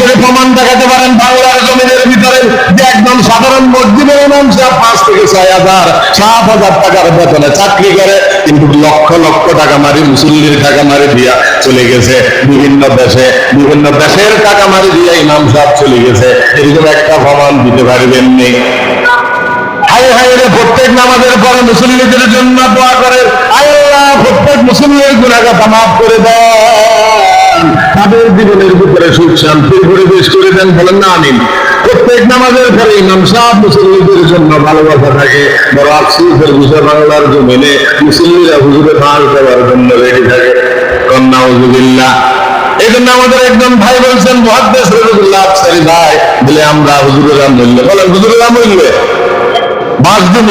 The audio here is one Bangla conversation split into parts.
থেকে প্রমাণ দেখাতে পারেন বাংলার জমিনের ভিতরে যে একদম সাধারণ মসজিদের ইমাম সাহেব 5 থেকে 6,000 7,000 টাকার বেতনে চাকরি করে, কিন্তু লক্ষ লক্ষ টাকা মারি মুসল্লির টাকা মারি দিয়া চলে গেছে বিভিন্ন দেশে, বিভিন্ন দেশের টাকা মারি দিয়া ইমাম সাহেব চলে গেছে। এরকম একটা প্রমাণ দিতে পারবেন নি? হায় হায় রে, প্রত্যেক নামাজের পরে মুসল্লিদের জন্য দোয়া করে, আল্লাহ প্রত্যেক মুসল্লির গুনাহকে মাফ করে দেন, তাদের জীবনের ভিতরে সুখ শান্তির পরিবেশ করে দেন। বলেন না আমিন। প্রত্যেক নামাজের পরে ইমাম সাহেব মুসল্লিদের জন্য ভালোবাসা থাকে। বড় আফসোসের বিষয়, বাংলার জমিনে মুসল্লিরা হুজুরে ফাঁস দেওয়ার জন্য রেডি থাকে। নাউযুবিল্লাহ। এই জন্য আমাদের একজন ভাই বলছেন, মুহাদ্দিস রাসূলুল্লাহ আফসারী ভাই, বলে আমরা হুজুরেরা মূল্য, বলেন হুজুরেরা মূল্য বাস দিব,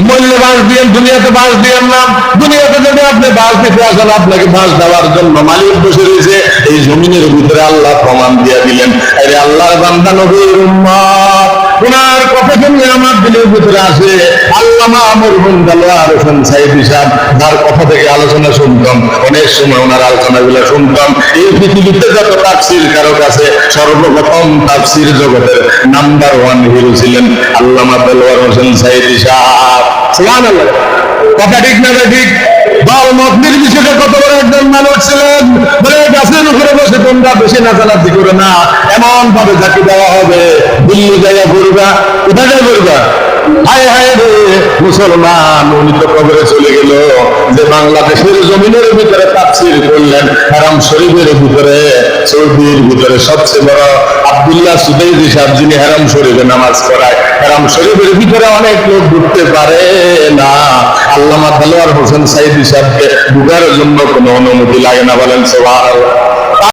মূল্যে বাস দিয়ে দুনিয়াতে বাস দিয়ে না। দুনিয়াতে যদি আপনি বাস দিতে আসেন, আপনাকে বাস দেওয়ার জন্য মালিক বসে রয়েছে। এই জমিনের ভিতরে আল্লাহ প্রমাণ দিয়ে দিলেন, আরে আল্লাহর বান্দা নবীর উম্মত, ওনার কথা শুনলে আমার দিলের ভিতরে আসে আল্লামা মরহুম দেলোয়ার হোসেন সাইদী সাহেব, যার কথা থেকে আলোচনা শুনতাম, অনেক সময় ওনার আলোচনাগুলো শুনতাম। এই পৃথিবীতে যত তাফসীর কারো কাছে, সর্বপ্রথম তাফসীর জগতের নাম্বার 1 হিরো ছিলেন আল্লামা দেলোয়ার হোসেন সাইদী সাহেব। সুবহানাল্লাহ। কথা ঠিক না ঠিক? দল মত নির্বিশেষে কত বড় একজন মানুষ ছিলেন। বলে গাছের উপরে বসে তোমরা বেশি নাচানাচি করে না, এমন ভাবে ঝাঁকি দেওয়া হবে, দিল্লি জায়গা ঘুরবা, কোথায় যায় ঘুরবা? হায় হায় রে মুসলমান, উনি তো কবরে চলে গেল যে বাংলাদেশের জমিনের ভিতরে তাফসীর করলেন। হারাম শরীফের ভিতরে, সৌদির ভিতরে সবচেয়ে বড় আব্দুল্লাহ সুদাইজি সাহেব, যিনি হারাম শরীফে নামাজ পড়ায়, হারাম শরীফের ভিতরে অনেক লোক ঢুকতে পারে না। আল্লামা দেলোয়ার হোসেন সাইদী সাহেবকে ঢুকার জন্য কোনো অনুমতি লাগে না। বলেন সুবহানাল্লাহ।